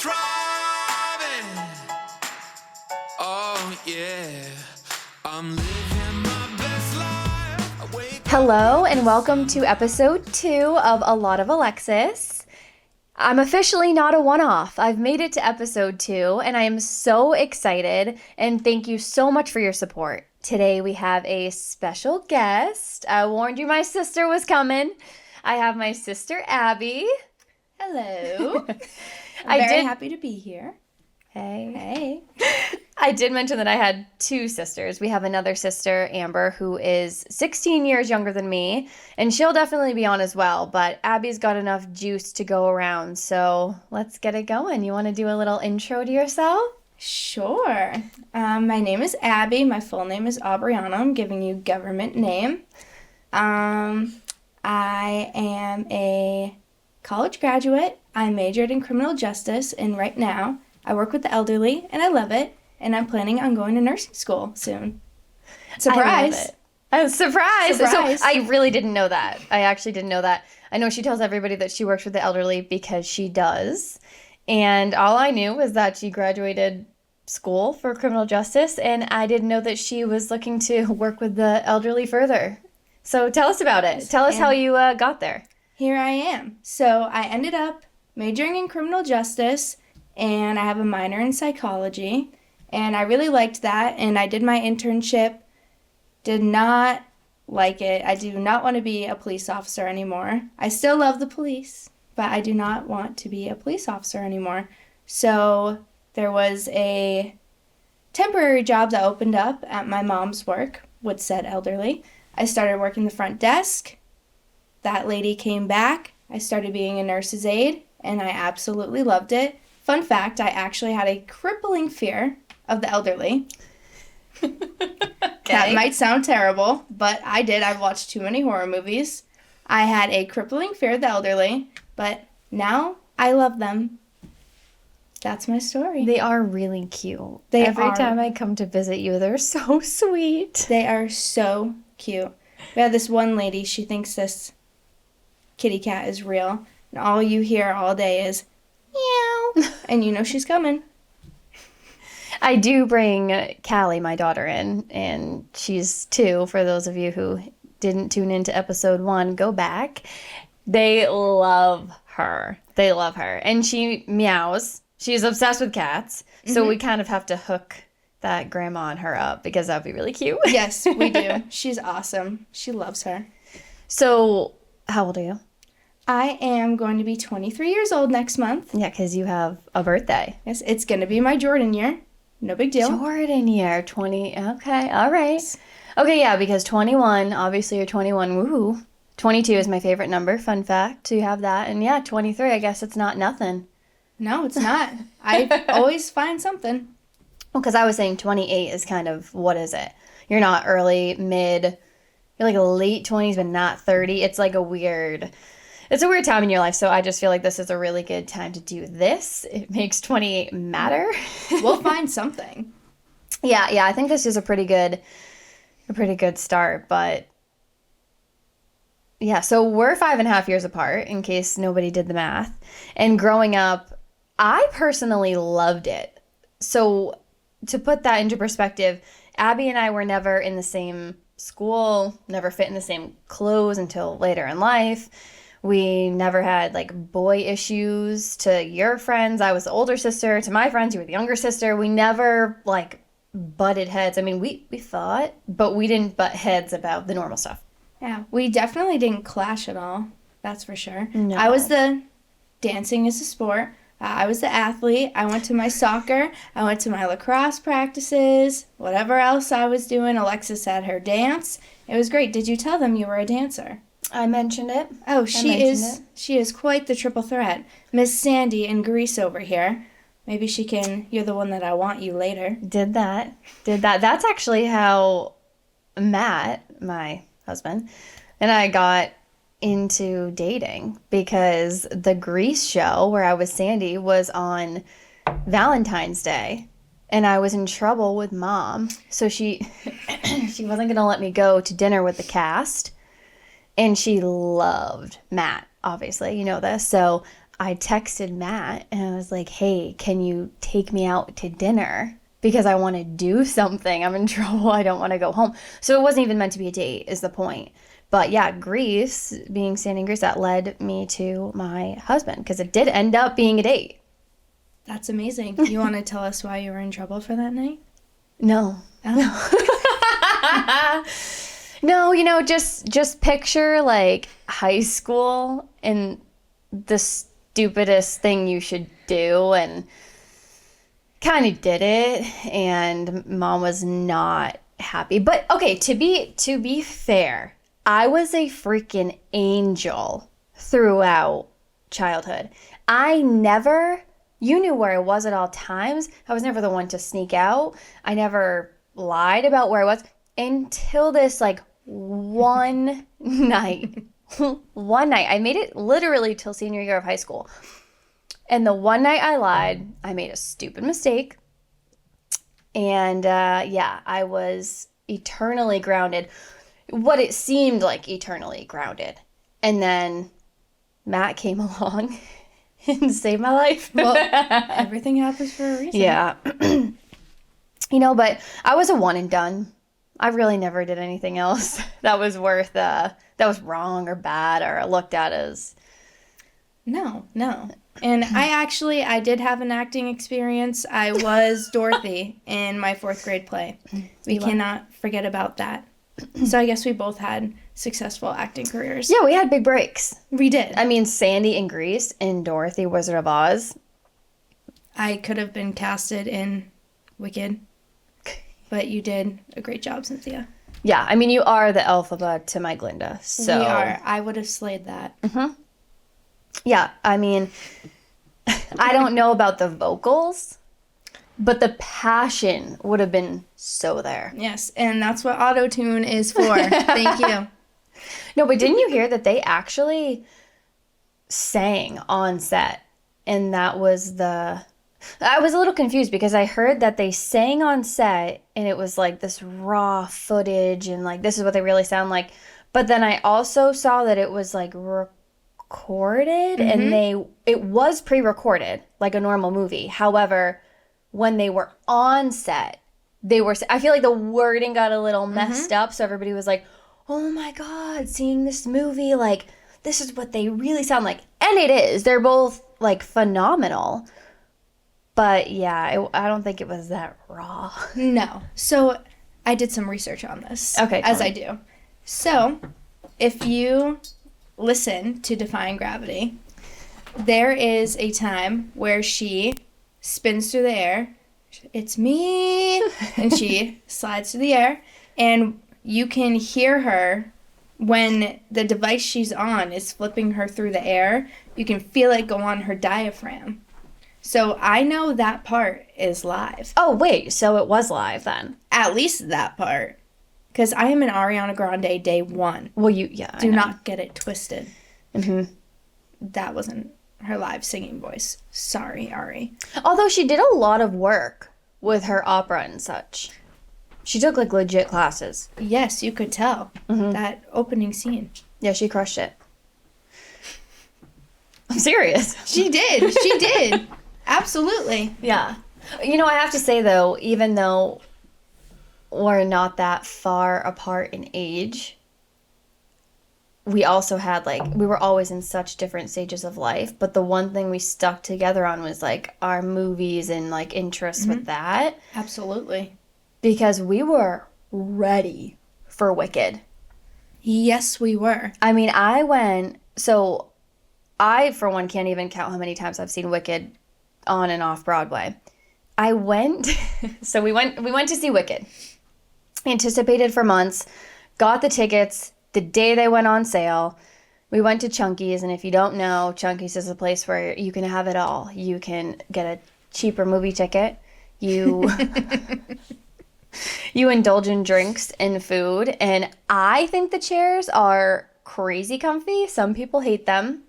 thriving. Oh yeah, I'm living my best life. Hello and welcome to episode 2 of A Lot of Alexis. I'm officially not a one-off. I've made it to episode 2 and I am so excited and thank you so much for your support. Today we have a special guest. I warned you my sister was coming. I have my sister Abby. Hello. I'm very happy to be here. Hey. I did mention that I had 2 sisters. We have another sister, Amber, who is 16 years younger than me, and she'll definitely be on as well, but Abby's got enough juice to go around, so let's get it going. You want to do a little intro to yourself? Sure. My name is Abby. My full name is Aubriana. I'm giving you government name. I am a college graduate. I majored in criminal justice, and right now I work with the elderly, and I love it, and I'm planning on going to nursing school soon. Surprise! Surprise! So I really didn't know that. I actually didn't know that. I know she tells everybody that she works with the elderly because she does, and all I knew was that she graduated school for criminal justice, and I didn't know that she was looking to work with the elderly further. So tell us about it. Tell us how you got there. Here I am. So I ended up majoring in criminal justice, and I have a minor in psychology, and I really liked that, and I did my internship, did not like it. I do not want to be a police officer anymore. I still love the police, but I do not want to be a police officer anymore. So there was a temporary job that opened up at my mom's work with said elderly. I started working the front desk. That lady came back. I started being a nurse's aide, and I absolutely loved it. Fun fact, I actually had a crippling fear of the elderly. That might sound terrible, but I did. I've watched too many horror movies. I had a crippling fear of the elderly, but now I love them. That's my story. They are really cute. Every time I come to visit you, they're so sweet. They are so cute. We have this one lady, she thinks this kitty cat is real, and all you hear all day is meow, and you know she's coming. I do bring Callie, my daughter, in, and she's 2. For those of you who didn't tune into episode 1, go back. They love her. And she meows. She's obsessed with cats, so we kind of have to hook that grandma and her up because that would be really cute. Yes, we do. She's awesome. She loves her. So, how old are you? I am going to be 23 years old next month. Yeah, because you have a birthday. Yes, it's going to be my Jordan year. No big deal. Jordan year, 20. Okay, all right. Okay, yeah, because 21, obviously you're 21. Woo. 22 is my favorite number. Fun fact. So you have that. And yeah, 23, I guess it's not nothing. No, it's not. I always find something. Well, because I was saying 28 is kind of, what is it? You're not early, mid, you're like a late 20s, but not 30. It's like it's a weird time in your life, so I just feel like this is a really good time to do this. It makes 28 matter. We'll find something. Yeah, I think this is a pretty good start, but yeah, so we're 5.5 years apart, in case nobody did the math. And growing up, I personally loved it. So to put that into perspective, Abby and I were never in the same school, never fit in the same clothes until later in life. We never had, like, boy issues to your friends. I was the older sister. To my friends, you were the younger sister. We never, like, butted heads. I mean, we fought, but we didn't butt heads about the normal stuff. Yeah, we definitely didn't clash at all. That's for sure. No. I was the dancing is a sport. I was the athlete. I went to my soccer. I went to my lacrosse practices. Whatever else I was doing, Alexis had her dance. It was great. Did you tell them you were a dancer? I mentioned it. Oh, she is quite the triple threat. Miss Sandy in Greece over here. Maybe you're the one that I want you later. Did that. That's actually how Matt, my husband, and I got into dating, because the Grease show where I was Sandy was on Valentine's Day, and I was in trouble with Mom, so she wasn't going to let me go to dinner with the cast, and she loved Matt, obviously, you know this, so I texted Matt and I was like, hey, can you take me out to dinner? Because I want to do something. I'm in trouble. I don't want to go home. So it wasn't even meant to be a date, is the point. But yeah, Greece, being staying in Greece, that led me to my husband because it did end up being a date. That's amazing. You want to tell us why you were in trouble for that night? No. No, just picture like high school and the stupidest thing you should do, and kind of did it, and mom was not happy. But okay, to be fair, I was a freaking angel throughout childhood. You knew where I was at all times. I was never the one to sneak out. I never lied about where I was until this like one night. One night. I made it literally till senior year of high school. And the one night I lied, I made a stupid mistake. And I was eternally grounded. What it seemed like eternally grounded. And then Matt came along and saved my life. Well, everything happens for a reason. Yeah. But I was a one and done. I really never did anything else that was that was wrong or bad or looked at as. No. And I did have an acting experience. I was Dorothy in my 4th grade play. We cannot forget about that. So I guess we both had successful acting careers. Yeah, we had big breaks. We did. I mean, Sandy in Grease and Dorothy, Wizard of Oz. I could have been casted in Wicked, but you did a great job, Cynthia. Yeah, I mean, you are the Elphaba to my Glinda, so. We are. I would have slayed that. Mm-hmm. Yeah, I mean, I don't know about the vocals, but the passion would have been so there. Yes, and that's what auto-tune is for. Thank you. No, but didn't you hear that they actually sang on set? And that was I was a little confused because I heard that they sang on set and it was like this raw footage and like this is what they really sound like. But then I also saw that it was like recorded and it was pre-recorded like a normal movie. However, when they were on set, I feel like the wording got a little messed up, so everybody was like, oh my god, seeing this movie, like this is what they really sound like. And it is. They're both like phenomenal. But yeah, I don't think it was that raw. No. So I did some research on this. Okay. As I do. So if you listen to Defying Gravity, there is a time where she spins through the air. It's me. And she slides through the air. And you can hear her when the device she's on is flipping her through the air. You can feel it go on her diaphragm. So I know that part is live. Oh, wait. So it was live then? At least that part. Because I am an Ariana Grande day one. Well, Do not get it twisted. Mm-hmm. That wasn't her live singing voice. Sorry, Ari. Although she did a lot of work with her opera and such. She took like legit classes. Yes, you could tell. That opening scene. Yeah, she crushed it. I'm serious. She did. She did. Absolutely. Yeah. I have to say, though, even though we're not that far apart in age, we also had, we were always in such different stages of life. But the one thing we stuck together on was, our movies and, interests with that. Absolutely. Because we were ready for Wicked. Yes, we were. I mean, I, for one, can't even count how many times I've seen Wicked on and off Broadway. We went to see Wicked. Anticipated for months, got the tickets the day they went on sale. We went to Chunky's, and if you don't know, Chunky's is a place where you can have it all. You can get a cheaper movie ticket. You indulge in drinks and food, and I think the chairs are crazy comfy. Some people hate them.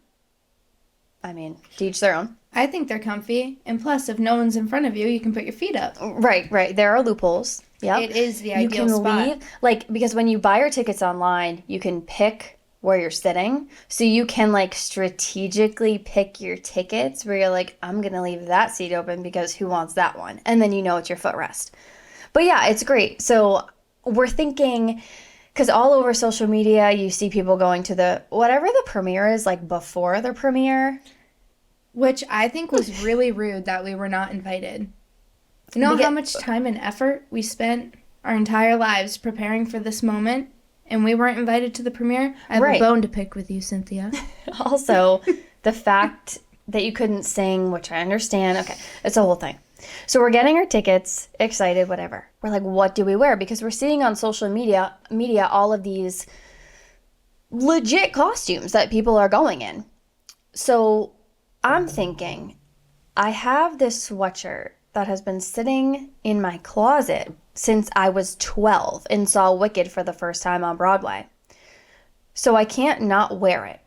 I mean, to each their own. I think they're comfy, and plus, if no one's in front of you, you can put your feet up. Right. There are loopholes. Yep. It is the ideal spot. Leave, because when you buy your tickets online, you can pick where you're sitting. So you can like strategically pick your tickets where you're like, I'm going to leave that seat open because who wants that one? And then you know it's your footrest. But yeah, it's great. So we're thinking, because all over social media, you see people going to the, whatever the premiere is, like before the premiere. Which I think was really rude that we were not invited. You know how much time and effort we spent our entire lives preparing for this moment, and we weren't invited to the premiere? I have a bone to pick with you, Cynthia. Also, the fact that you couldn't sing, which I understand. Okay, it's a whole thing. So we're getting our tickets, excited, whatever. We're like, what do we wear? Because we're seeing on social media all of these legit costumes that people are going in. So I'm thinking, I have this sweatshirt that has been sitting in my closet since I was 12 and saw Wicked for the first time on Broadway. So I can't not wear it.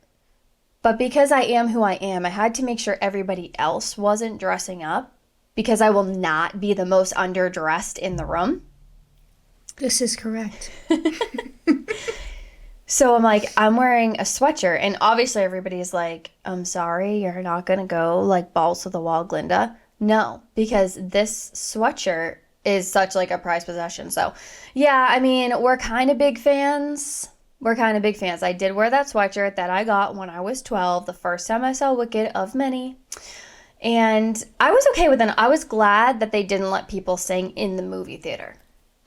But because I am who I am, I had to make sure everybody else wasn't dressing up because I will not be the most underdressed in the room. This is correct. So I'm like, I'm wearing a sweatshirt. And obviously everybody's like, I'm sorry, you're not going to go like balls to the wall, Glinda. No, because this sweatshirt is such like a prized possession. So yeah, I mean, we're kind of big fans. I did wear that sweatshirt that I got when I was 12, the first time I saw Wicked of many. And I was okay with it. I was glad that they didn't let people sing in the movie theater.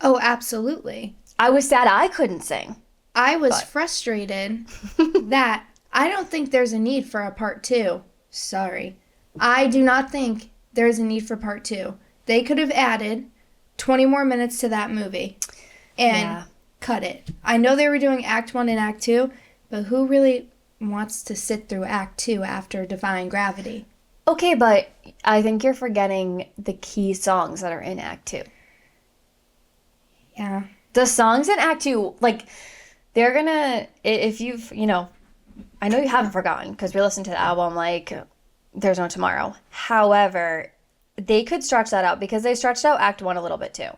Oh, absolutely. I was sad I couldn't sing. I was frustrated that I don't think there's a need for a part 2. Sorry. I do not think there's a need for part 2. They could have added 20 more minutes to that movie and cut it. I know they were doing Act 1 and Act 2, but who really wants to sit through Act 2 after Defying Gravity? Okay, but I think you're forgetting the key songs that are in Act 2. Yeah. The songs in Act 2, like, they're gonna, if you've, I know you haven't forgotten because we listened to the album like There's No Tomorrow. However, they could stretch that out because they stretched out Act 1 a little bit too.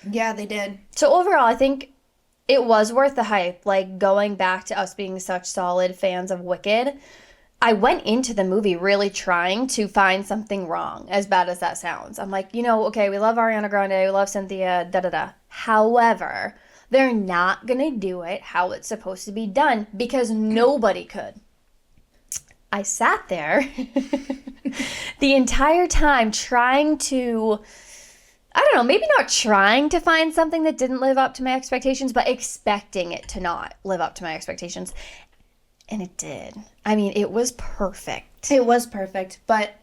Yeah, they did. So overall, I think it was worth the hype. Like, going back to us being such solid fans of Wicked, I went into the movie really trying to find something wrong, as bad as that sounds. I'm like, okay, we love Ariana Grande, we love Cynthia, da-da-da. However, they're not going to do it how it's supposed to be done because nobody could. I sat there the entire time trying to, I don't know, maybe not trying to find something that didn't live up to my expectations, but expecting it to not live up to my expectations. And it did. I mean, it was perfect. It was perfect, but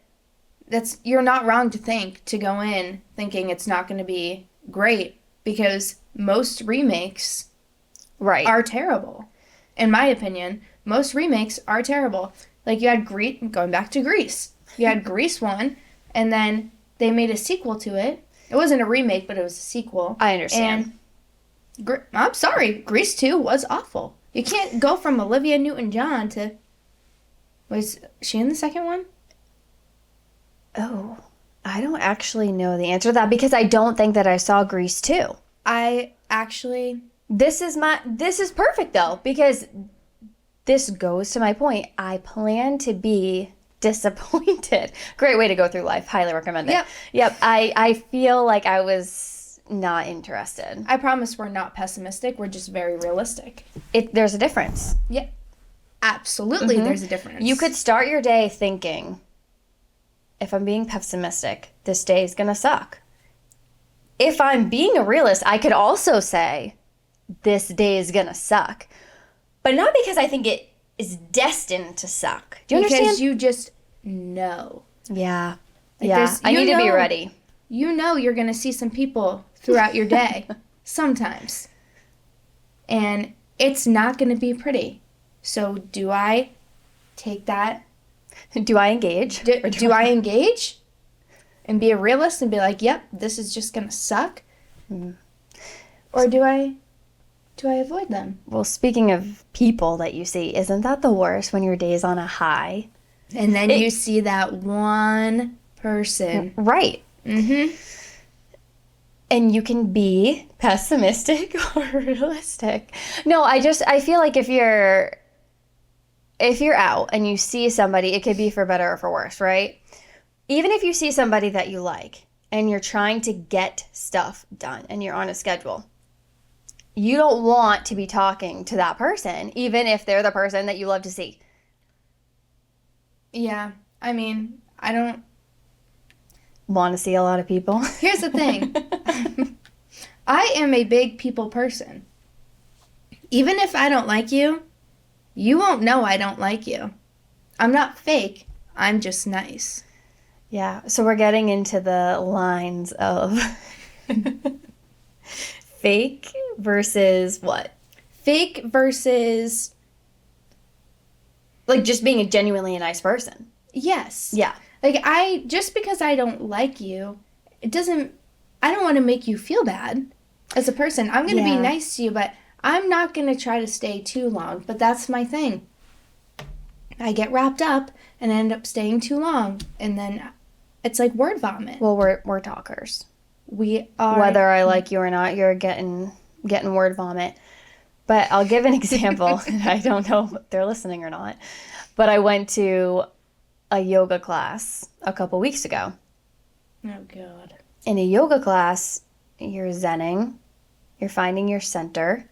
you're not wrong to go in thinking it's not going to be great because most remakes are terrible. In my opinion, most remakes are terrible. Like, you had going back to Grease. You had Grease 1, and then they made a sequel to it. It wasn't a remake, but it was a sequel. I understand. And I'm sorry, Grease 2 was awful. You can't go from Olivia Newton-John to... Was she in the second one? Oh, I don't actually know the answer to that because I don't think that I saw Grease 2. This is perfect though because this goes to my point. I plan to be disappointed. Great way to go through life. Highly recommend it. Yep. I feel like I was not interested. I promise we're not pessimistic. We're just very realistic. There's a difference. Yeah. Absolutely, there's a difference. You could start your day thinking, if I'm being pessimistic, this day is going to suck. If I'm being a realist, I could also say, this day is going to suck. But not because I think it is destined to suck. Do you understand? Because you just know. Yeah. I need to be ready. You know you're going to see some people throughout your day. Sometimes. And it's not going to be pretty. So do I take that? Do I engage? Do I engage? And be a realist and be like, yep, this is just going to suck? Mm. Or do I avoid them? Well, speaking of people that you see, isn't that the worst when your day's on a high? And then you see that one person. Right. Mm-hmm. And you can be pessimistic or realistic. No, I feel like if you're if you're out and you see somebody, it could be for better or for worse, right? Even if you see somebody that you like and you're trying to get stuff done and you're on a schedule, you don't want to be talking to that person, even if they're the person that you love to see. Yeah. I mean, I don't. Want to see a lot of people. Here's the thing. I am a big people person. Even if I don't like you, you won't know I don't like you. I'm not fake. I'm just nice. Yeah, so we're getting into the lines of fake versus what? Fake versus, Like just being a genuinely a nice person. yes. Yeah. Like, just because I don't like you, I don't want to make you feel bad as a person. I'm going to be nice to you, but I'm not going to try to stay too long. But that's my thing. I get wrapped up and end up staying too long. And then it's like word vomit. Well, we're talkers. We are. Whether I like you or not, you're getting word vomit. But I'll give an example. I don't know if they're listening or not. But I went to a yoga class a couple weeks ago. Oh, God. In a yoga class, you're zenning. You're finding your center.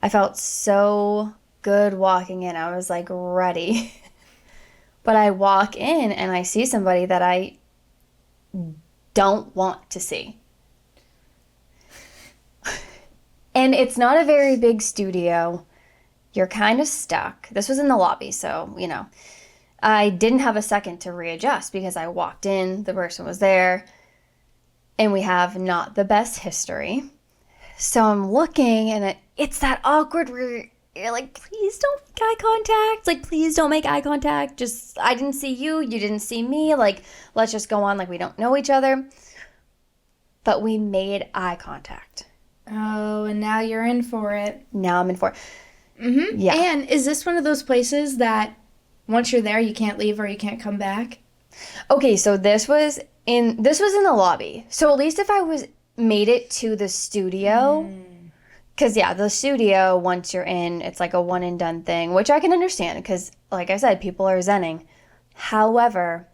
I felt so good walking in. I was like ready. But I walk in and I see somebody that I don't want to see. And it's not a very big studio. You're kind of stuck. This was in the lobby, so, I didn't have a second to readjust because I walked in, the person was there, and we have not the best history. So I'm looking, and it's that awkward where you're like, please don't make eye contact. Like, please don't make eye contact. Just, I didn't see you, you didn't see me. Like, let's just go on like we don't know each other. But we made eye contact. Oh, and now you're in for it. Now I'm in for it. Mm-hmm. Yeah. And is this one of those places that once you're there, you can't leave or you can't come back? Okay, so this was in the lobby. So at least if I made it to the studio, because the studio, once you're in, it's like a one and done thing, which I can understand because, like I said, people are zenning. However,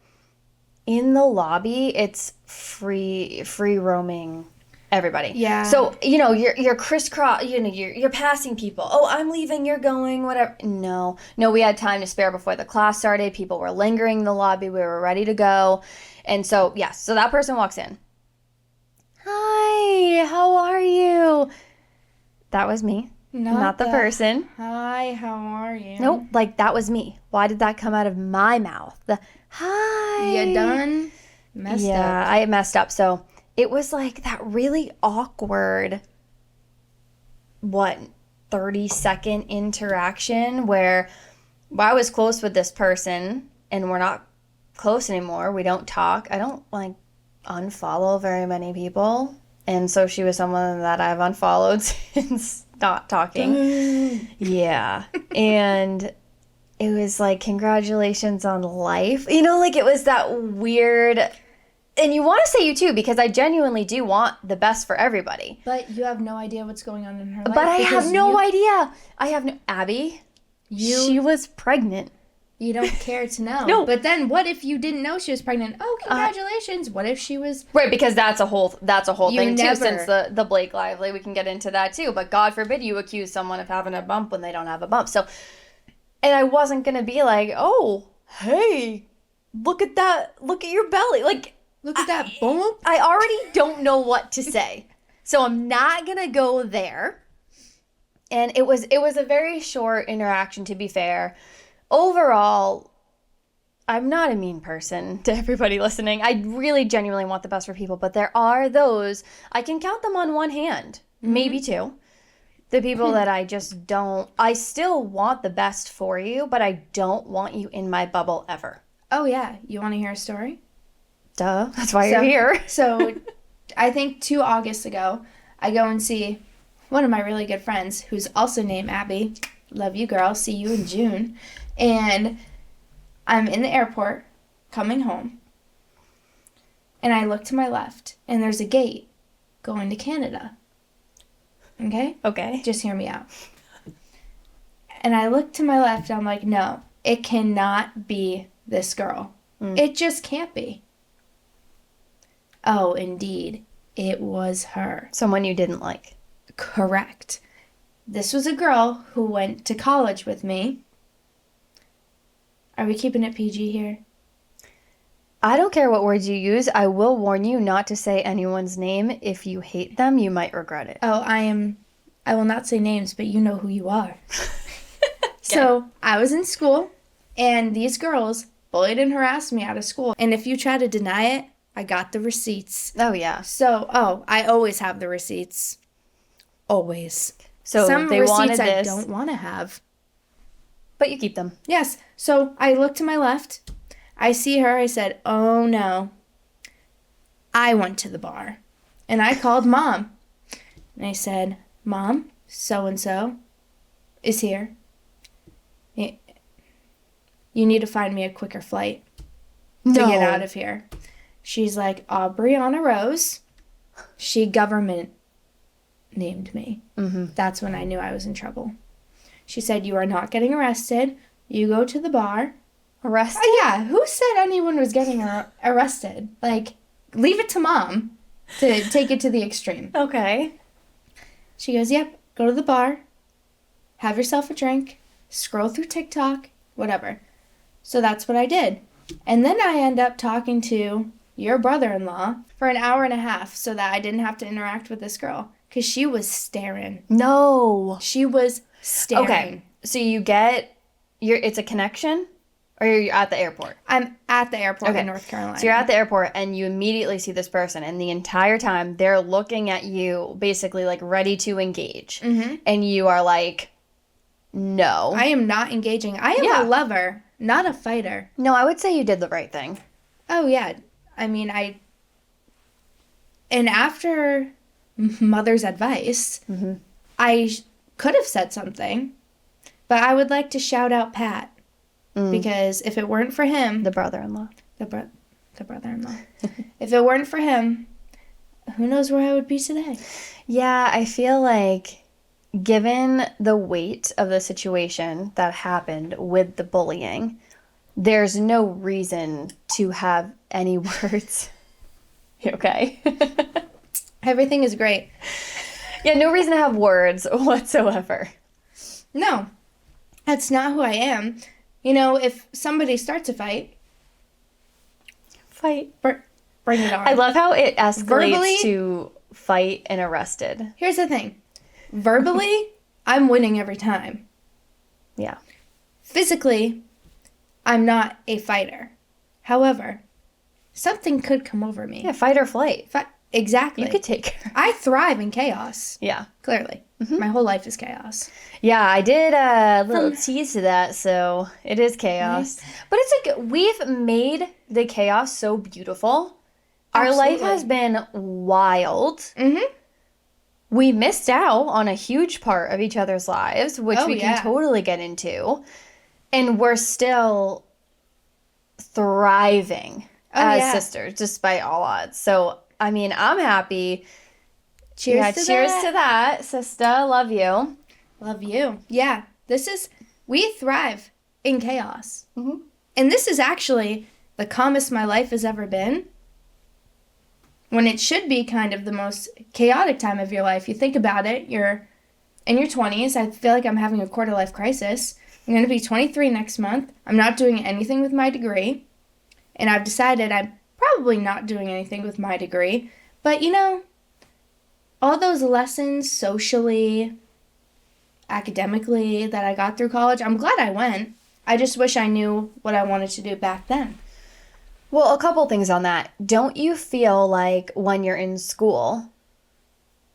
in the lobby, it's free roaming. Everybody. Yeah. So, you're crisscross, you're passing people. Oh, I'm leaving, you're going, whatever. No, we had time to spare before the class started. People were lingering in the lobby. We were ready to go. And so, so that person walks in. Hi, how are you? That was me. Not the person. Hi, how are you? Nope, like that was me. Why did that come out of my mouth? The hi. You done messed up. Yeah, I messed up. So it was like that really awkward, 30-second interaction where I was close with this person and we're not close anymore. We don't talk. I don't unfollow very many people. And so she was someone that I've unfollowed since not talking. Yeah. And it was like, congratulations on life. It was that weird. And you want to say you too, because I genuinely do want the best for everybody. But you have no idea what's going on in her life. But I have no idea. Abby, she was pregnant. You don't care to know. No. But then what if you didn't know she was pregnant? Oh, congratulations. What if she was... Right, because that's a whole thing too, never... since the Blake Lively, we can get into that too. But God forbid you accuse someone of having a bump when they don't have a bump. So, and I wasn't going to be like, oh, hey, look at that. Look at your belly. Like, look at that bump. I already don't know what to say. So I'm not going to go there. And it was a very short interaction, to be fair. Overall, I'm not a mean person to everybody listening. I really genuinely want the best for people, but there are those, I can count them on one hand, maybe two. The people that I just don't, I still want the best for you, but I don't want you in my bubble ever. Oh, yeah. You want to hear a story? Duh, that's why you're here. So, I think 2 Augusts ago, I go and see one of my really good friends, who's also named Abby. Love you, girl. See you in June. And I'm in the airport coming home. And I look to my left, and there's a gate going to Canada. Okay? Okay. Just hear me out. And I look to my left, and I'm like, no, it cannot be this girl. It just can't be. Oh, indeed. It was her. Someone you didn't like. Correct. This was a girl who went to college with me. Are we keeping it PG here? I don't care what words you use. I will warn you not to say anyone's name. If you hate them, you might regret it. Oh, I will not say names, but you know who you are. So, I was in school, and these girls bullied and harassed me out of school. And if you try to deny it, I got the receipts. Oh, yeah. So, I always have the receipts. Always. So Some they wanted receipts I this, don't want to have. but you keep them. Yes. So I look to my left. I see her. I said, oh no. I went to the bar. And I called Mom. And I said, Mom, so-and-so is here. You need to find me a quicker flight to get out of here. She's like, Aubriana Rose. She government named me. That's when I knew I was in trouble. She said, you are not getting arrested. You go to the bar. Arrested? Yeah, who said anyone was getting arrested? Like, leave it to Mom to take it to the extreme. Okay. She goes, yep, go to the bar, have yourself a drink, scroll through TikTok, whatever. So that's what I did. And then I end up talking to your brother-in-law for an hour and a half so that I didn't have to interact with this girl. Because she was staring. No. She was staring. Okay. So you get it's a connection, or you're at the airport? I'm at the airport in North Carolina. So you're at the airport and you immediately see this person, and the entire time they're looking at you basically like ready to engage. And you are like, no. I am not engaging. I am a lover, not a fighter. No, I would say you did the right thing. Oh, yeah. I mean, and after Mother's advice, I could have said something, but I would like to shout out Pat, because if it weren't for him, The brother-in-law. the brother-in-law, if it weren't for him, who knows where I would be today? Yeah, I feel like given the weight of the situation that happened with the bullying, there's no reason to have any words. You okay? Everything is great. Yeah, no reason to have words whatsoever. No, that's not who I am. You know, if somebody starts a fight, Fight. bring it on. I love how it escalates Verbally? to fight and arrested. Here's the thing. Verbally, I'm winning every time. Yeah. Physically, I'm not a fighter. However, something could come over me. Yeah, fight or flight. Exactly. You could take care. I thrive in chaos. Yeah. Clearly. My whole life is chaos. Yeah, I did a little tease to that, so it is chaos. But it's like we've made the chaos so beautiful. Our life Absolutely. has been wild. Mm-hmm. We missed out on a huge part of each other's lives, which Oh, we can yeah. totally get into. And we're still thriving as sisters, despite all odds. So, I mean, I'm happy. Cheers to cheers that. to that, sister. Love you. Love you. Yeah. We thrive in chaos. Mhm. And this is actually the calmest my life has ever been. When it should be kind of the most chaotic time of your life. You think about it, you're in your 20s. I feel like I'm having a quarter life crisis. I'm going to be 23 next month. I'm not doing anything with my degree. And I've decided I'm probably not doing anything with my degree. But, you know, all those lessons socially, academically that I got through college, I'm glad I went. I just wish I knew what I wanted to do back then. Well, a couple things on that. Don't you feel like when you're in school,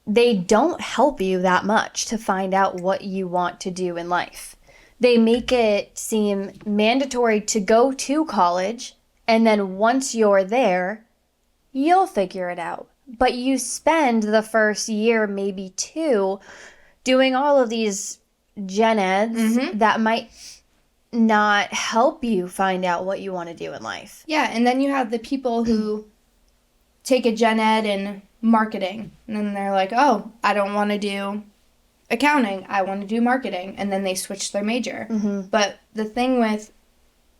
they don't help you that much to find out what you want to do in life? They make it seem mandatory to go to college, and then once you're there, you'll figure it out. But you spend the first year, maybe two, doing all of these gen eds that might not help you find out what you want to do in life. Yeah, and then you have the people who take a gen ed in marketing, and then they're like, oh, I don't want to do accounting, I want to do marketing, and then they switch their major. But the thing with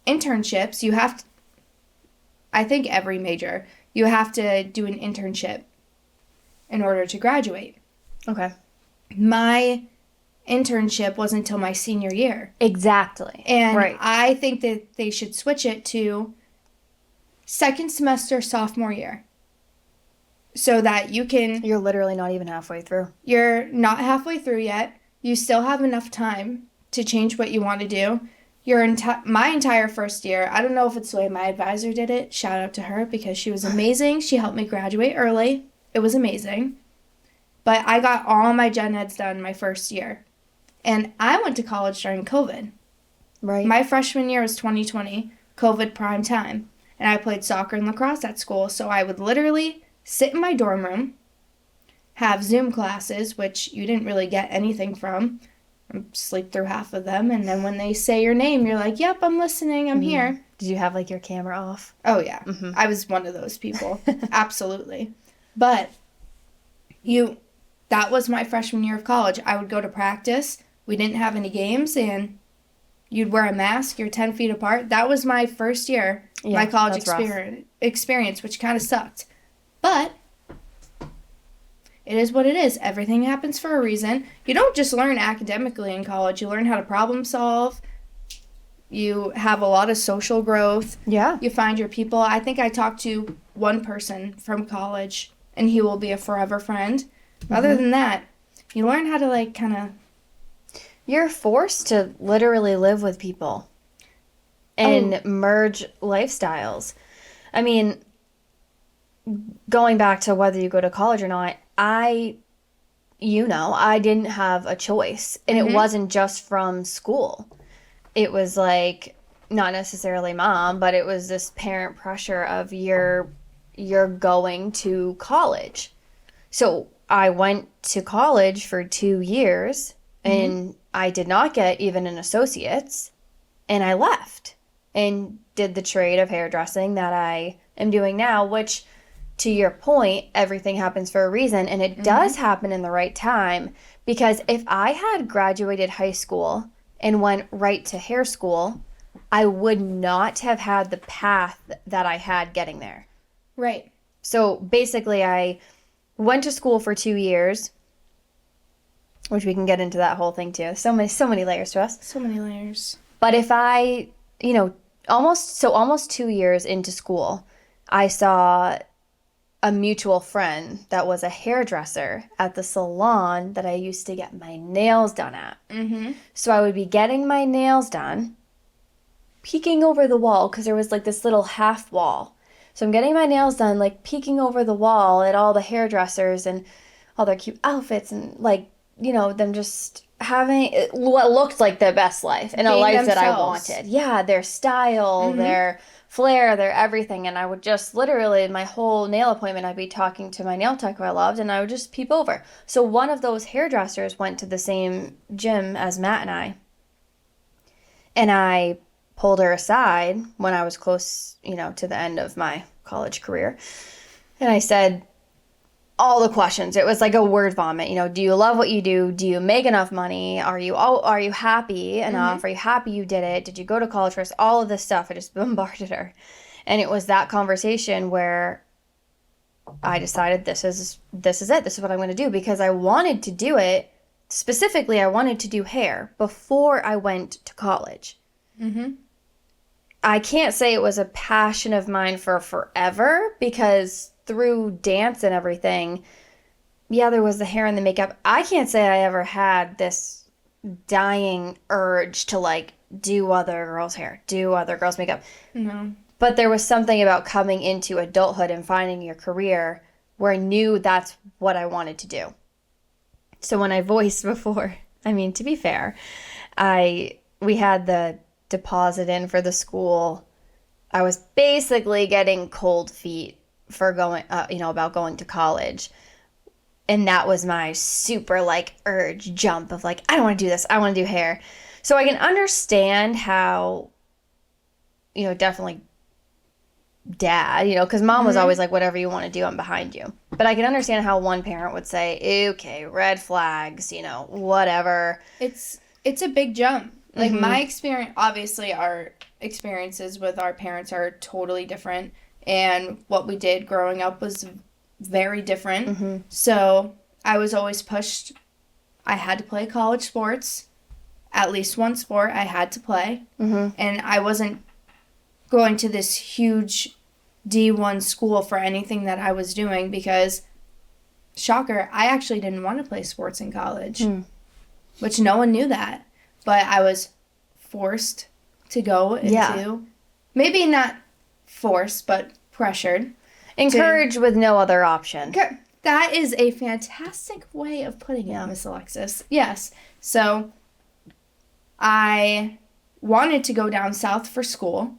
internships, you have to, I think every major, you have to do an internship in order to graduate. Okay. My internship wasn't until my senior year. Exactly. And right. I think that they should switch it to second semester sophomore year. So that you can... You're literally not even halfway through. You're not halfway through yet. You still have enough time to change what you want to do. My entire first year, I don't know if it's the way my advisor did it. Shout out to her because she was amazing. She helped me graduate early. It was amazing. But I got all my gen eds done my first year. And I went to college during COVID. Right. My freshman year was 2020, COVID prime time. And I played soccer and lacrosse at school. So I would literally sit in my dorm room, have Zoom classes, which you didn't really get anything from. Sleep through half of them. And then when they say your name, you're like, yep, I'm listening. I'm here. Did you have, like, your camera off? Oh, yeah. I was one of those people. Absolutely. But that was my freshman year of college. I would go to practice. We didn't have any games, and you'd wear a mask. You're 10 feet apart. That was my first year, my college experience, which kind of sucked. But it is what it is. Everything happens for a reason. You don't just learn academically in college. You learn how to problem solve. You have a lot of social growth. Yeah. You find your people. I think I talked to one person from college, and he will be a forever friend. Other than that, you learn how to, like, kind of... You're forced to literally live with people and merge lifestyles. I mean, going back to whether you go to college or not, I didn't have a choice. And it wasn't just from school. It was like, not necessarily mom, but it was this parent pressure of you're going to college. So I went to college for 2 years and I did not get even an associate's, and I left and did the trade of hairdressing that I am doing now, which, to your point, everything happens for a reason, and it does happen in the right time, because if I had graduated high school and went right to hair school, I would not have had the path that I had getting there. Right. So basically, I went to school for 2 years, which we can get into that whole thing too. So many layers to us. So many layers. But if I, almost 2 years into school, I saw a mutual friend that was a hairdresser at the salon that I used to get my nails done at. So I would be getting my nails done, peeking over the wall, because there was like this little half wall. So I'm getting my nails done, like peeking over the wall at all the hairdressers and all their cute outfits and like, them just having what looked like their best life and a life that I wanted. Yeah, their style, their flair, their everything. And I would just literally, my whole nail appointment, I'd be talking to my nail tech who I loved, and I would just peep over. So one of those hairdressers went to the same gym as Matt and I. And I pulled her aside when I was close, to the end of my college career. And I said all the questions. It was like a word vomit. Do you love what you do? Do you make enough money? Are you happy enough? Are you happy you did it? Did you go to college first? All of this stuff. I just bombarded her. And it was that conversation where I decided this is it. This is what I'm going to do, because I wanted to do it. Specifically, I wanted to do hair before I went to college. I can't say it was a passion of mine for forever, because through dance and everything, yeah, there was the hair and the makeup. I can't say I ever had this dying urge to like do other girls' hair, do other girls' makeup. No. But there was something about coming into adulthood and finding your career where I knew that's what I wanted to do. So when I voiced before, to be fair, we had the deposit in for the school. I was basically getting cold feet for going, about going to college. And that was my super urge jump of I don't want to do this. I want to do hair. So I can understand how, definitely dad, because mom was always like, whatever you want to do, I'm behind you. But I can understand how one parent would say, okay, red flags, whatever. It's a big jump. My experience, obviously our experiences with our parents are totally different, and what we did growing up was very different. So I was always pushed. I had to play college sports. At least one sport I had to play. And I wasn't going to this huge D1 school for anything that I was doing because, shocker, I actually didn't want to play sports in college, which no one knew that. But I was forced to go into, maybe not forced, but pressured. Encouraged with no other option. That is a fantastic way of putting it, Miss Alexis. Yes. So I wanted to go down south for school.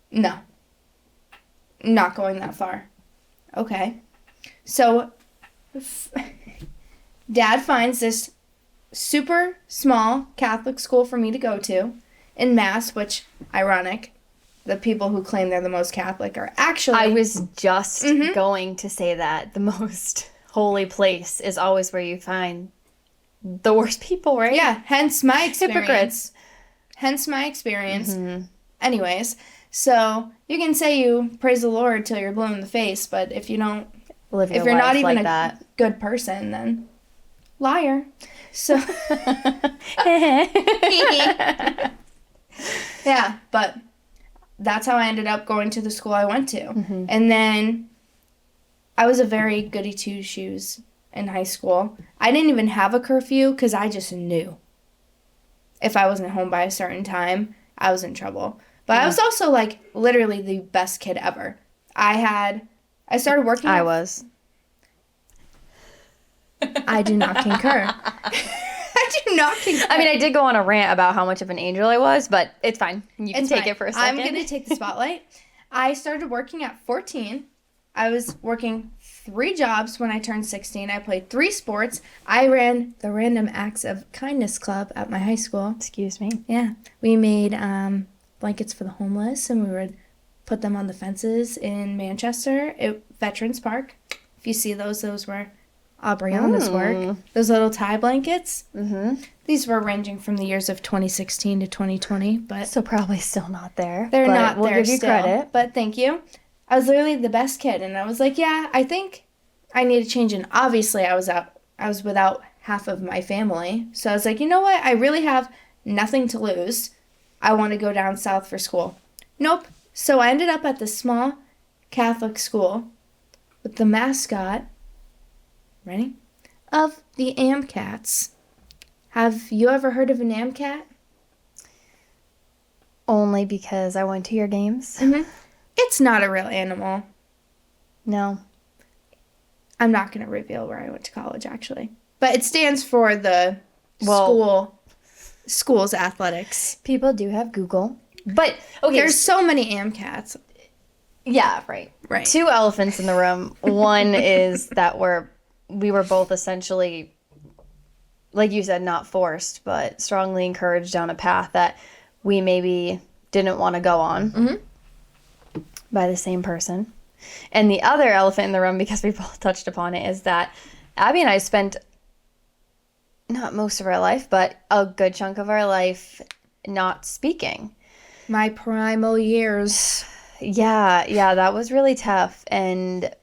No. Not going that far. Okay. So Dad finds this super small Catholic school for me to go to in Mass, which, ironic, the people who claim they're the most Catholic are actually... I was just going to say that. The most holy place is always where you find the worst people, right? Yeah, hence my experience. Hypocrites. Hence my experience. Anyways, so you can say you praise the Lord till you're blue in the face, but if you don't... Live your if you're life not even like a that. good person, then liar. So... yeah, but... that's how I ended up going to the school I went to. And then I was a very goody two-shoes in high school. I didn't even have a curfew because I just knew if I wasn't home by a certain time, I was in trouble. But I was also, like, literally the best kid ever. I started working... I was. I do not concur. I do not concur. I mean, I did go on a rant about how much of an angel I was, but it's fine. You can take it for a second. I'm going to take the spotlight. I started working at 14. I was working 3 jobs when I turned 16. I played 3 sports. I ran the Random Acts of Kindness Club at my high school. Excuse me. Yeah. We made blankets for the homeless, and we would put them on the fences in Manchester at Veterans Park. If you see those were Aubriana's work. Those little tie blankets. These were ranging from the years of 2016 to 2020, but So probably still not there. they're but not we'll there give you still. credit. But thank you. I was literally the best kid, and I was like, yeah, I think I need to change. And obviously, I was without half of my family, so I was like, you know what? I really have nothing to lose. I want to go down south for school. Nope. So I ended up at this small Catholic school with the mascot. Ready? Of the AmCats. Have you ever heard of an AmCat? Only because I went to your games. It's not a real animal. No. I'm not going to reveal where I went to college, actually. But it stands for the school's athletics. People do have Google. But, okay. There's so many AmCats. Yeah, right. Right. 2 elephants in the room. One is that we were both essentially, like you said, not forced, but strongly encouraged down a path that we maybe didn't want to go on by the same person. And the other elephant in the room, because we both touched upon it, is that Abby and I spent not most of our life, but a good chunk of our life not speaking. My primal years. Yeah, that was really tough. And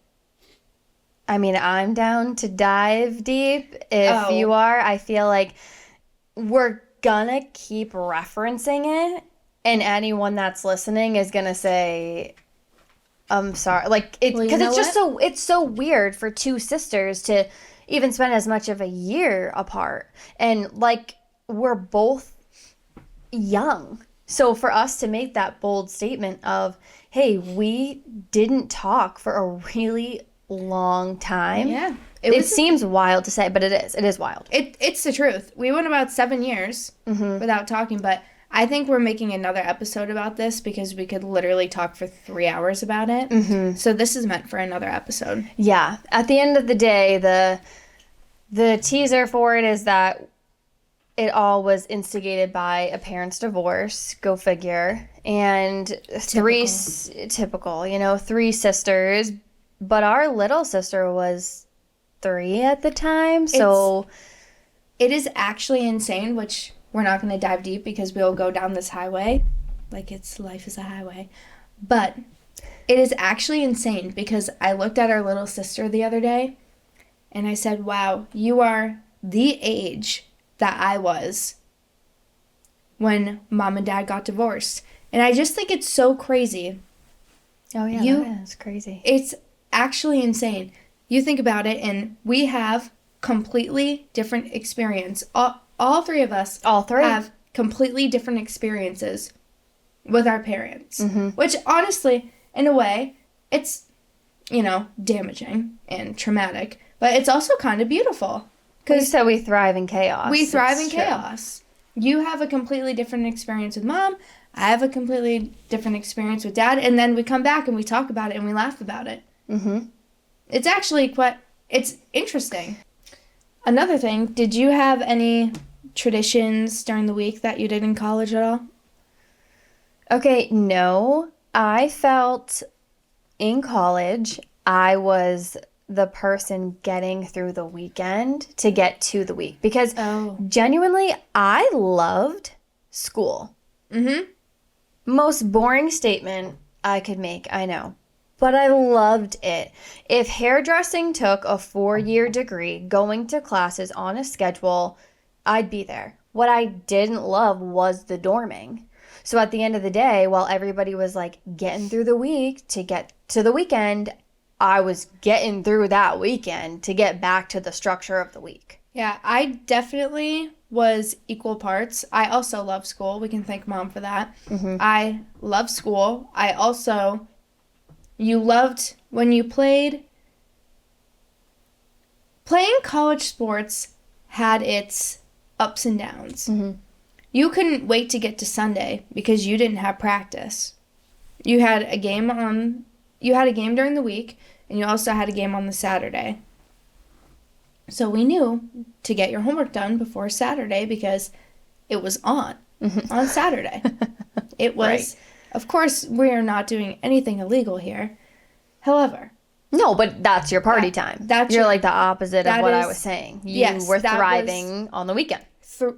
I mean, I'm down to dive deep. If you are, I feel like we're gonna keep referencing it, and anyone that's listening is gonna say, I'm sorry. Like, because it's just it's so weird for 2 sisters to even spend as much of a year apart. And, like, we're both young. So for us to make that bold statement of, hey, we didn't talk for a really long time. Yeah. It seems wild to say, but it is. It is wild. It's the truth. We went about 7 years without talking, but I think we're making another episode about this because we could literally talk for 3 hours about it. So this is meant for another episode. Yeah. At the end of the day, the teaser for it is that it all was instigated by a parent's divorce. Go figure. And typical, 3 sisters. But our little sister was 3 at the time. So it is actually insane, which we're not going to dive deep because we'll go down this highway. like it's life is a highway. But it is actually insane because I looked at our little sister the other day and I said, wow, you are the age that I was when mom and dad got divorced. And I just think it's so crazy. Oh, yeah, that is crazy. It's actually insane. You think about it, and we have completely different experience. All three of us have completely different experiences with our parents. Which, honestly, in a way, it's, damaging and traumatic. But it's also kind of beautiful. You said we thrive in chaos. We thrive in chaos. You have a completely different experience with mom. I have a completely different experience with dad. And then we come back and we talk about it and we laugh about it. It's actually it's interesting. Another thing, did you have any traditions during the week that you did in college at all? Okay, no. I felt in college I was the person getting through the weekend to get to the week. Because genuinely, I loved school. Most boring statement I could make, I know. But I loved it. If hairdressing took a 4-year degree, going to classes on a schedule, I'd be there. What I didn't love was the dorming. So at the end of the day, while everybody was like getting through the week to get to the weekend, I was getting through that weekend to get back to the structure of the week. Yeah, I definitely was equal parts. I also love school. We can thank mom for that. I love school. You loved when you playing college sports had its ups and downs. You couldn't wait to get to Sunday because you didn't have practice. You had a game during the week, and you also had a game on the Saturday. So we knew to get your homework done before Saturday because it was on Saturday. It was, right. Of course, we are not doing anything illegal here. However. No, but that's your party time. You're like the opposite of what I was saying. You were thriving on the weekend.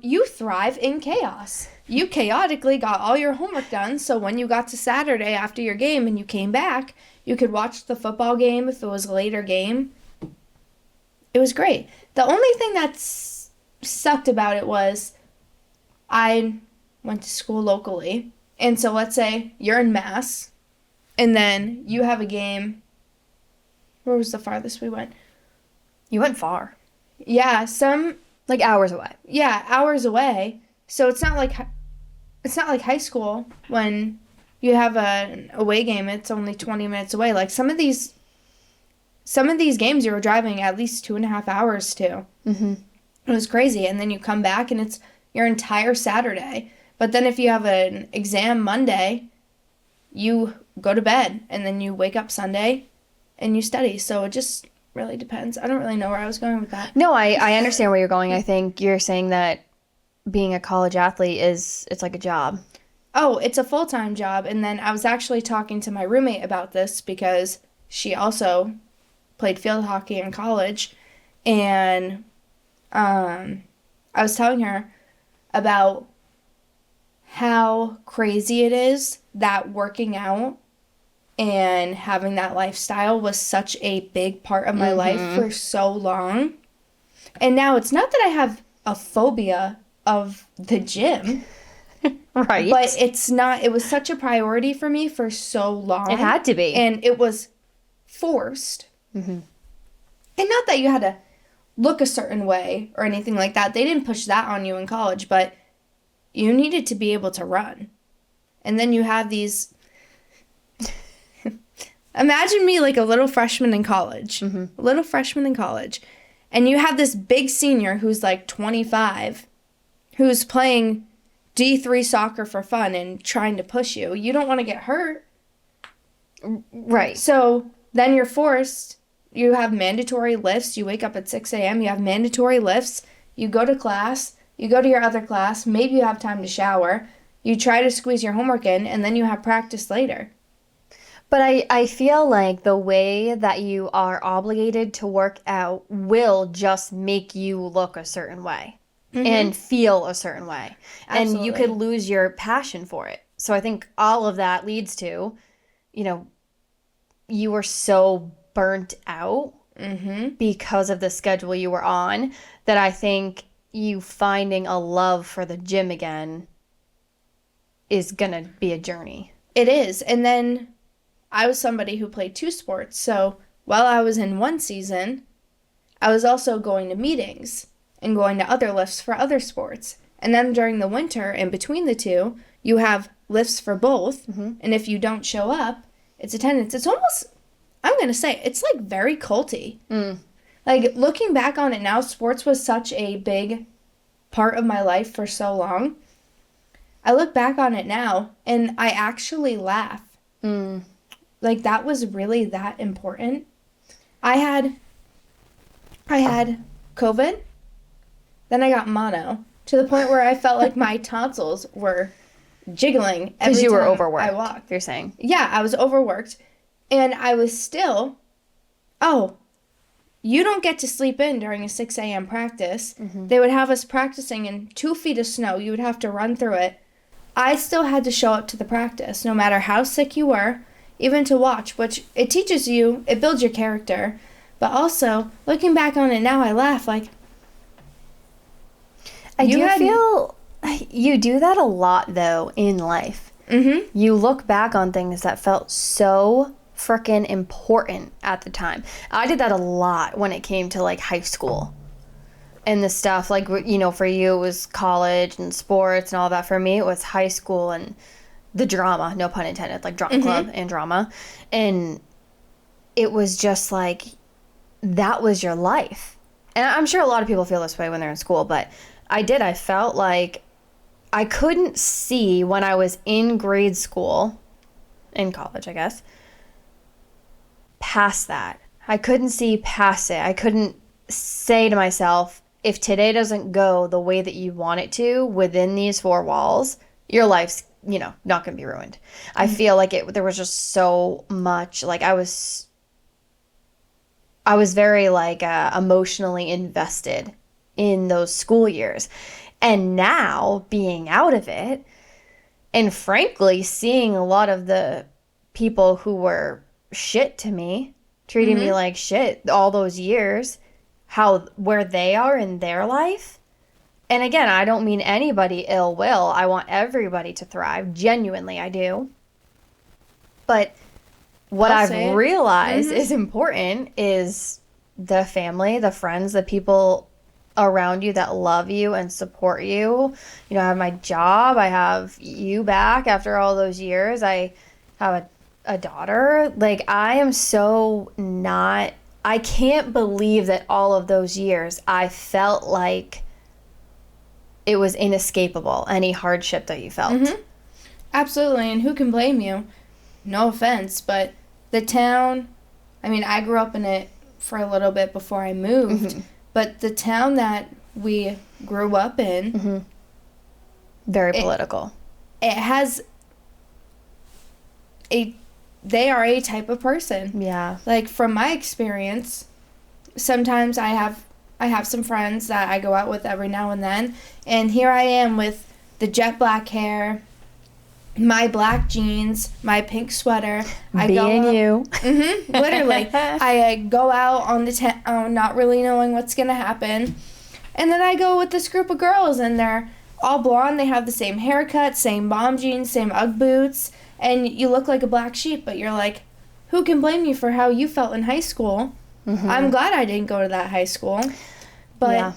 You thrive in chaos. You chaotically got all your homework done, so when you got to Saturday after your game and you came back, you could watch the football game if it was a later game. It was great. The only thing that sucked about it was I went to school locally, and so let's say you're in Mass, and then you have a game. Where was the farthest we went? You went far. Yeah, like hours away. Yeah, hours away. So it's not like high school when you have an away game. It's only 20 minutes away. Like some of these games you were driving at least 2.5 hours to. It was crazy. And then you come back and it's your entire Saturday. But then if you have an exam Monday, you go to bed and then you wake up Sunday and you study. So it just really depends. I don't really know where I was going with that. No, I understand where you're going. I think you're saying that being a college athlete it's like a job. Oh, it's a full-time job. And then I was actually talking to my roommate about this because she also played field hockey in college. And I was telling her about how crazy it is that working out and having that lifestyle was such a big part of my life for so long. And now it's not that I have a phobia of the gym. Right. But it was such a priority for me for so long. It had to be. And it was forced. And not that you had to look a certain way or anything like that. They didn't push that on you in college, but you needed to be able to run. And then you have these... Imagine me like a little freshman in college. A little freshman in college. And you have this big senior who's like 25 who's playing D3 soccer for fun and trying to push you. You don't want to get hurt. Right. So then you're forced. You have mandatory lifts. You wake up at 6 a.m. You have mandatory lifts. You go to class. You go to your other class. Maybe you have time to shower. You try to squeeze your homework in, and then you have practice later. But I feel like the way that you are obligated to work out will just make you look a certain way and feel a certain way. Absolutely. And you could lose your passion for it. So I think all of that leads to, you were so burnt out because of the schedule you were on that I think you finding a love for the gym again is going to be a journey. It is. And then I was somebody who played 2 sports. So while I was in one season, I was also going to meetings and going to other lifts for other sports. And then during the winter, in between the two, you have lifts for both. And if you don't show up, it's attendance. It's almost, I'm going to say, it's like very culty. Like, looking back on it now, sports was such a big part of my life for so long. I look back on it now, and I actually laugh. Like, that was really that important. I had COVID, then I got mono, to the point where I felt like my tonsils were jiggling every time Because you were overworked, I walked. you're saying. Yeah, I was overworked, and I was still, you don't get to sleep in during a 6 a.m. practice. They would have us practicing in 2 feet of snow. You would have to run through it. I still had to show up to the practice, no matter how sick you were, even to watch, which it teaches you, it builds your character. But also, looking back on it now, I laugh, like, I do feel you do that a lot, though, in life. You look back on things that felt so freaking important at the time. I did that a lot when it came to, like, high school and the stuff. Like, for you, it was college and sports and all that. For me, it was high school and the drama, no pun intended, like drama club and drama. And it was just like, that was your life. And I'm sure a lot of people feel this way when they're in school, but I felt like I couldn't see when I was in grade school, in college, I guess, past that. I couldn't see past it. I couldn't say to myself, if today doesn't go the way that you want it to within these 4 walls, your life's, not going to be ruined. I feel like there was just so much, like I was very like emotionally invested in those school years. And now being out of it and frankly seeing a lot of the people who were shit to me, treating me like shit all those years, where they are in their life. And again, I don't mean anybody ill will. I want everybody to thrive. Genuinely, I do. But what I've realized is important is the family, the friends, the people around you that love you and support you. I have my job. I have you back after all those years. I have a daughter. Like, I am so not... I can't believe that all of those years I felt like it was inescapable, any hardship that you felt. Absolutely, and who can blame you? No offense, but the town, I grew up in it for a little bit before I moved, but the town that we grew up in... Very political. It has they are a type of person. Yeah. Like, from my experience, sometimes I have some friends that I go out with every now and then, and here I am with the jet black hair, my black jeans, my pink sweater. You. Literally. I go out on the town not really knowing what's going to happen, and then I go with this group of girls, and they're all blonde, they have the same haircut, same mom jeans, same Ugg boots, and you look like a black sheep, but you're like, who can blame you for how you felt in high school? I'm glad I didn't go to that high school. But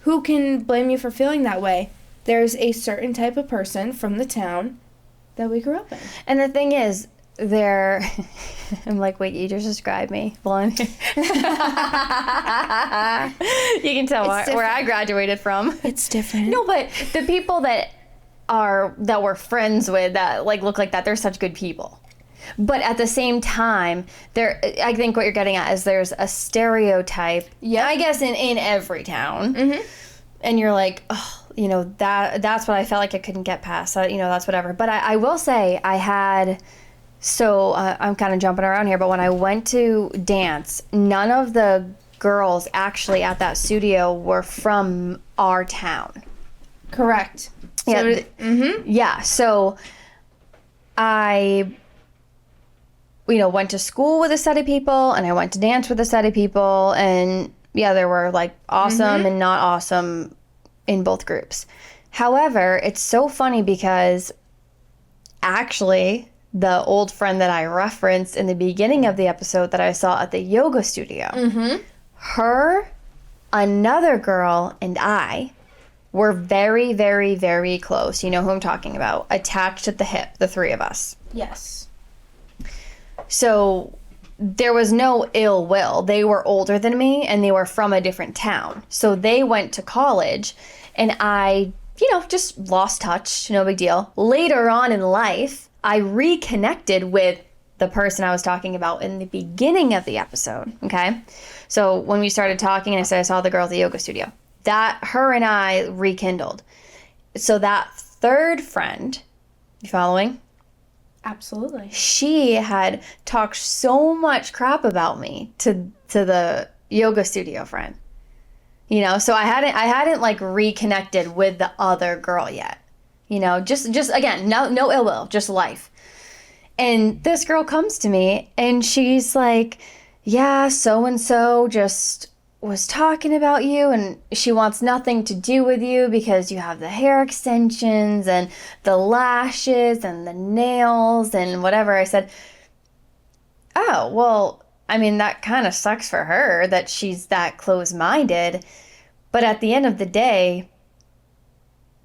who can blame you for feeling that way? There's a certain type of person from the town that we grew up in. And the thing is, I'm like, wait, you just described me, blonde. You can tell where I graduated from. It's different. No, but the people that we're friends with that like look like that, they're such good people. But at the same time, I think what you're getting at is there's a stereotype. Yeah, I guess in every town, and you're like, oh, that's what I felt like I couldn't get past. That's whatever. But I will say I had. So I'm kind of jumping around here, but when I went to dance, none of the girls actually at that studio were from our town. Correct. Yeah. Yeah. So I, went to school with a set of people, and I went to dance with a set of people, and yeah, there were like awesome and not awesome in both groups. However, it's so funny because actually the old friend that I referenced in the beginning of the episode that I saw at the yoga studio, her, another girl, and I were very, very, very close. You know who I'm talking about. Attached at the hip, the three of us. Yes. So there was no ill will. They were older than me, and they were from a different town. So they went to college, and I, just lost touch. No big deal. Later on in life, I reconnected with the person I was talking about in the beginning of the episode, okay? So when we started talking, and I said I saw the girl at the yoga studio, her and I rekindled. So that third friend, you following? Absolutely. She had talked so much crap about me to the yoga studio friend. So I hadn't like reconnected with the other girl yet. Just again, no ill will, just life. And this girl comes to me and she's like, yeah, so and so just was talking about you, and she wants nothing to do with you because you have the hair extensions and the lashes and the nails and whatever. I said, oh, well, I mean, that kind of sucks for her that she's that close-minded. But at the end of the day,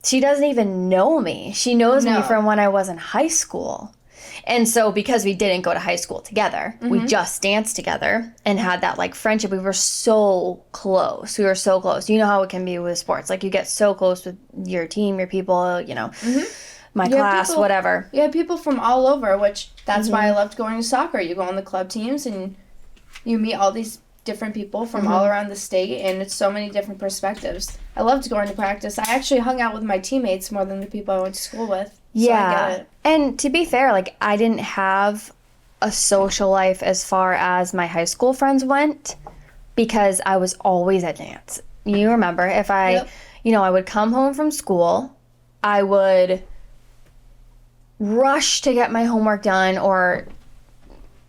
she doesn't even know me. She knows me from when I was in high school. And so because we didn't go to high school together, we just danced together and had that like friendship. We were so close. You know how it can be with sports. Like you get so close with your team, your people, my class, whatever. You have people from all over, which that's why I loved going to soccer. You go on the club teams and you meet all these different people from all around the state, and it's so many different perspectives. I loved going to practice. I actually hung out with my teammates more than the people I went to school with. So I get it. And to be fair, like I didn't have a social life as far as my high school friends went because I was always at dance. You remember, if I, I would come home from school, I would rush to get my homework done or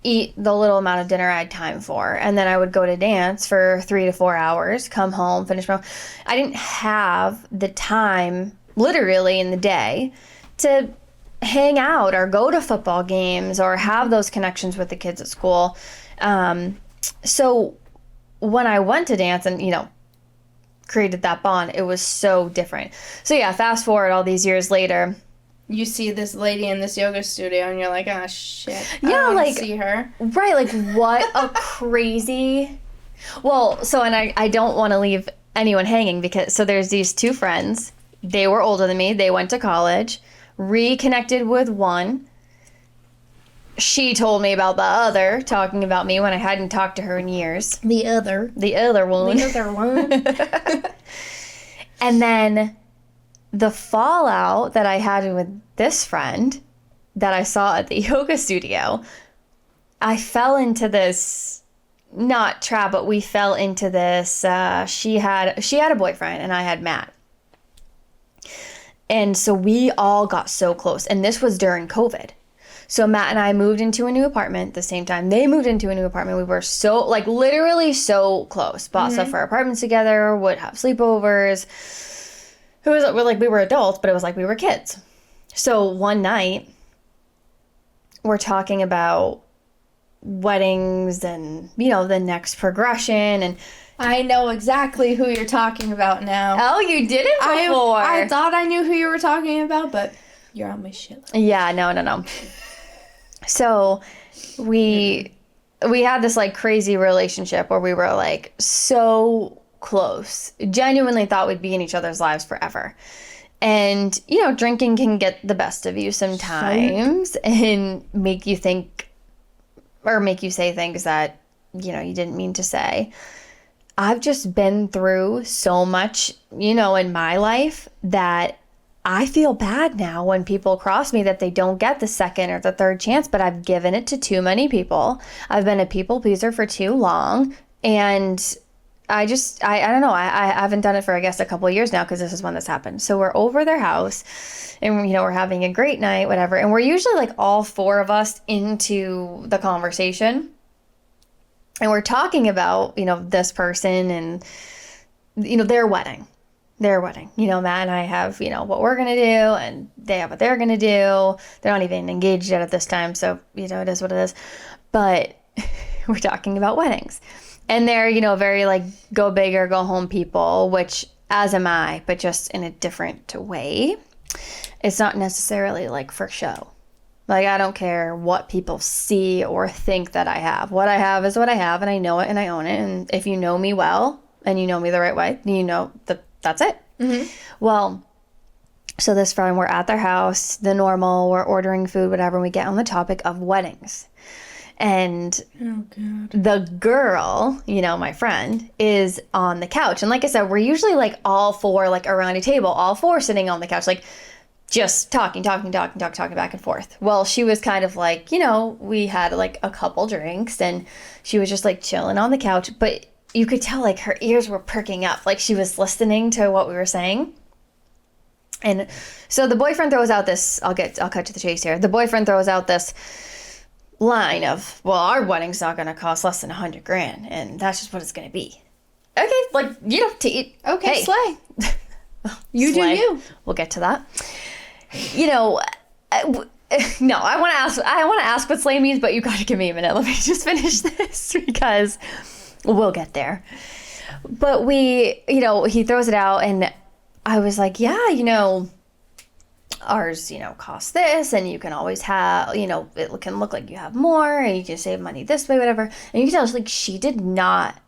eat the little amount of dinner I had time for. And then I would go to dance for 3 to 4 hours, come home, finish my... I didn't have the time, literally in the day, to hang out or go to football games or have those connections with the kids at school. So when I went to dance and, created that bond, it was so different. So yeah, fast forward all these years later... You see this lady in this yoga studio, and you're like, oh, shit. Yeah, I like, see her. Right, like, what a crazy... Well, so, and I don't want to leave anyone hanging because, so there's these two friends. They were older than me. They went to college. Reconnected with one. She told me about the other, talking about me when I hadn't talked to her in years. The other one. The other one. And then... the fallout that I had with this friend that I saw at the yoga studio, I fell into this, not trap, but we fell into this, she had a boyfriend and I had Matt. And so we all got so close, and this was during COVID. So Matt and I moved into a new apartment at the same time. They moved into a new apartment. We were so, like, literally so close. Bought stuff for apartments together, would have sleepovers. It was like we were adults, but it was like we were kids. So one night, we're talking about weddings and, the next progression. And I know exactly who you're talking about now. Oh, you did it before. I thought I knew who you were talking about, but you're on my shit list. Yeah, no. So we had this like crazy relationship where we were like so close, genuinely thought we'd be in each other's lives forever. And drinking can get the best of you sometimes and make you think or make you say things that you didn't mean to say. I've just been through so much in my life that I feel bad now when people cross me that they don't get the second or the third chance, but I've given it to too many people. I've been a people pleaser for too long, and I don't know. I haven't done it for, I guess, a couple of years now because this is when this happened. So we're over their house and, you know, we're having a great night, whatever. And we're usually like all four of us into the conversation. And we're talking about, you know, this person and, you know, their wedding. You know, Matt and I have, you know, what we're going to do and they have what they're going to do. They're not even engaged yet at this time. So, you know, it is what it is. But we're talking about weddings. And they're, you know, very like go big or go home people, which as am I, but just in a different way. It's not necessarily like for show. Like, I don't care what people see or think that I have. What I have is what I have, and I know it and I own it. And if you know me well and you know me the right way, you know that that's it. Mm-hmm. Well, so this friend, we're at their house, the normal, we're ordering food, whatever, and we get on the topic of weddings. And the girl, you know, my friend, is on the couch. And like I said, we're usually like all four, like around a table, all four sitting on the couch, like just talking back and forth. Well, she was kind of like, you know, we had like a couple drinks and she was just like chilling on the couch. But you could tell like her ears were perking up, like she was listening to what we were saying. And so the boyfriend throws out this, I'll cut to the chase here. The boyfriend throws out this line of, well, our wedding's not going to cost less than $100,000 and that's just what it's going to be. Okay, like, you know, to eat. Okay, hey. slay. You Slay. do you. We'll get to that. You know, no, I want to ask what slay means, but you got to give me a minute. Let me just finish this because we'll get there. But you know, he throws it out and I was like, yeah, you know, ours, you know, costs this and you can always have, you know, it can look like you have more and you can save money this way, whatever. And you can tell, like, she did not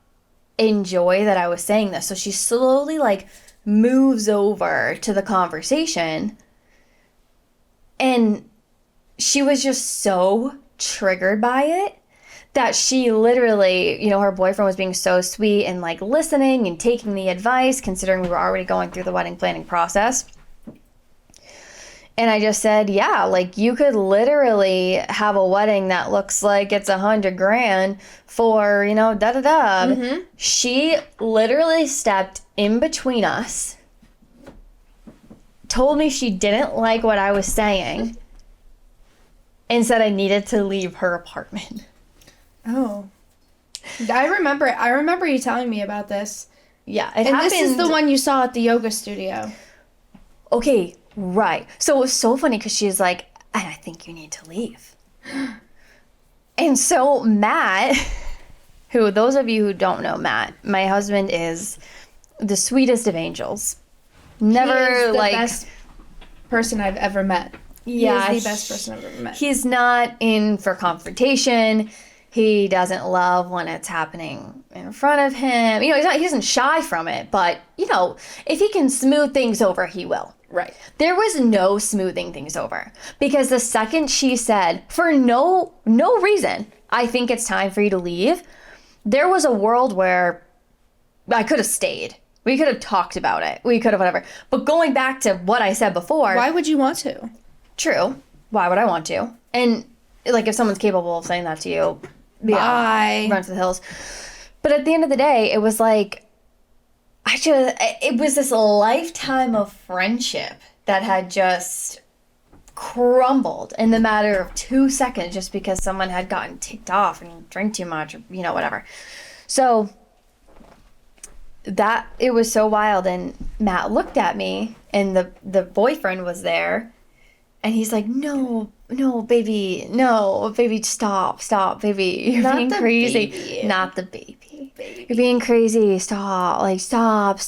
enjoy that I was saying this. So she slowly, like, moves over to the conversation and she was just so triggered by it that she literally, you know, her boyfriend was being so sweet and, like, listening and taking the advice, considering we were already going through the wedding planning process. And I just said, yeah, like, you could literally have a wedding that looks like it's $100,000 for, you know, da-da-da. Mm-hmm. She literally stepped in between us, told me she didn't like what I was saying, and said I needed to leave her apartment. Oh. I remember you telling me about this. Yeah, it and happened. This is the one you saw at the yoga studio. Okay, right. So it was so funny because she's like, and I think you need to leave. And so Matt, who, those of you who don't know Matt, my husband is the sweetest of angels. Never, he is the like, best person I've ever met. Yeah, he is the best person I've ever met. He's not in for confrontation. He doesn't love when it's happening in front of him. You know, he isn't shy from it, but, you know, if he can smooth things over, he will. Right. There was no smoothing things over. Because the second she said, for no reason, I think it's time for you to leave, there was a world where I could have stayed. We could have talked about it. We could have whatever. But going back to what I said before. Why would you want to? True. Why would I want to? And, like, if someone's capable of saying that to you, bye. Run for the hills. But at the end of the day, it was like, it was this lifetime of friendship that had just crumbled in the matter of 2 seconds just because someone had gotten ticked off and drank too much or, you know, whatever. So that, it was so wild. And Matt looked at me and the boyfriend was there and he's like, no, baby, stop, baby. You're being crazy. Baby. Not the baby. You're being crazy. Stop. Like, stop.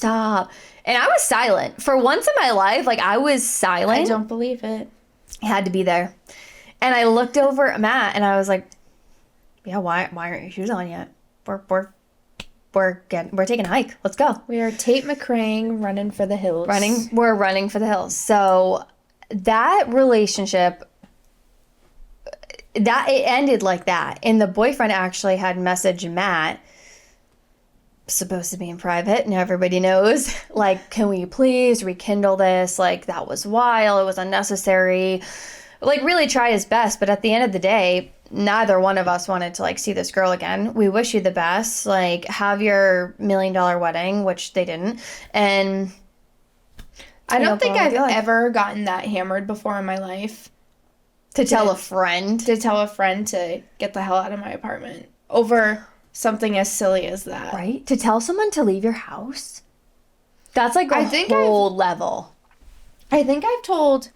And I was silent. For once in my life, like, I was silent. I don't believe it. I had to be there. And I looked over at Matt and I was like, yeah, why aren't your shoes on yet? We're taking a hike. Let's go. We are Tate McCrane running for the hills. We're running for the hills. So that relationship, that it ended like that. And the boyfriend actually had messaged Matt, supposed to be in private and everybody knows, like, can we please rekindle this? Like, that was wild. It was unnecessary. Like, really tried his best. But at the end of the day, neither one of us wanted to like see this girl again. We wish you the best. Like, have your $1 million wedding, which they didn't. And I don't think I've like, ever gotten that hammered before in my life. to tell a friend. To tell a friend to get the hell out of my apartment over something as silly as that. Right? To tell someone to leave your house. That's like I think whole level. I think I've told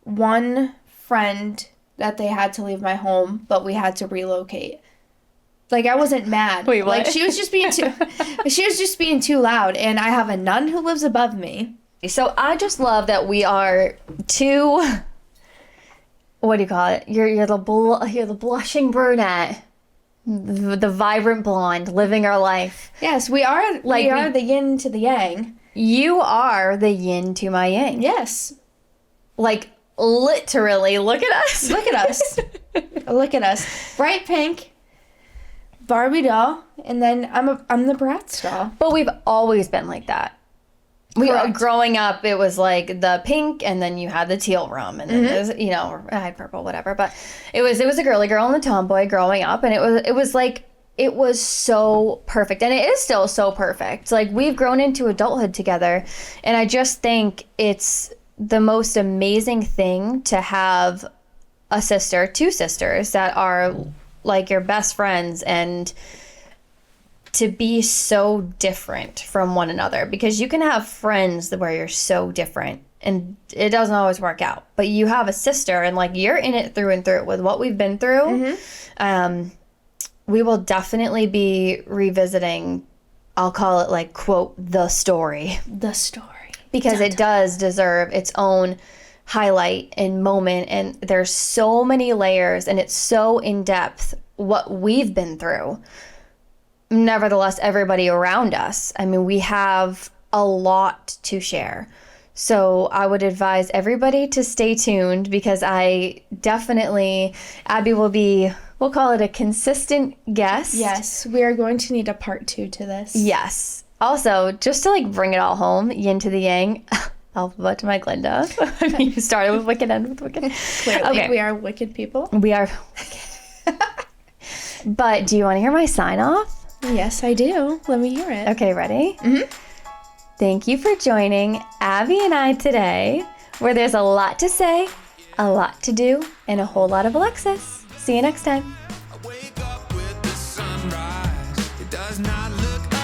one friend that they had to leave my home, but we had to relocate. Like, I wasn't mad. Wait, what? Like, she was just being too loud, and I have a nun who lives above me. So I just love that we are two. What do you call it? You're the blushing brunette, the vibrant blonde, living our life. Yes, we are. Like, we are the yin to the yang. You are the yin to my yang. Yes. Like, literally, look at us. Look at us. Look at us. Bright pink, Barbie doll, and then I'm the Bratz doll. But we've always been like that. Correct. Growing up, it was like the pink, and then you had the teal room, and then it was, you know, I had purple, whatever. But it was a girly girl and the tomboy growing up, and it was so perfect, and it is still so perfect. Like, we've grown into adulthood together, and I just think it's the most amazing thing to have two sisters that are like your best friends, and to be so different from one another, because you can have friends where you're so different and it doesn't always work out, but you have a sister and like you're in it through and through with what we've been through. We will definitely be revisiting, I'll call it like, quote, the story, because it does deserve its own highlight and moment, and there's so many layers and it's so in depth what we've been through. Nevertheless, everybody around us, I mean, we have a lot to share. So I would advise everybody to stay tuned, because Abby will be, we'll call it a consistent guest. Yes, we are going to need a part 2 to this. Yes. Also, just to like bring it all home, yin to the yang, alphabet to my Glinda. I mean, you started with wicked, end with wicked. Clearly, Okay. we are wicked people. We are wicked. But do you want to hear my sign off? Yes, I do. Let me hear it. Okay, ready? Mm-hmm. Thank you for joining Abby and I today, where there's a lot to say, a lot to do, and a whole lot of Alexis. See you next time. I wake up with the sunrise. It does not look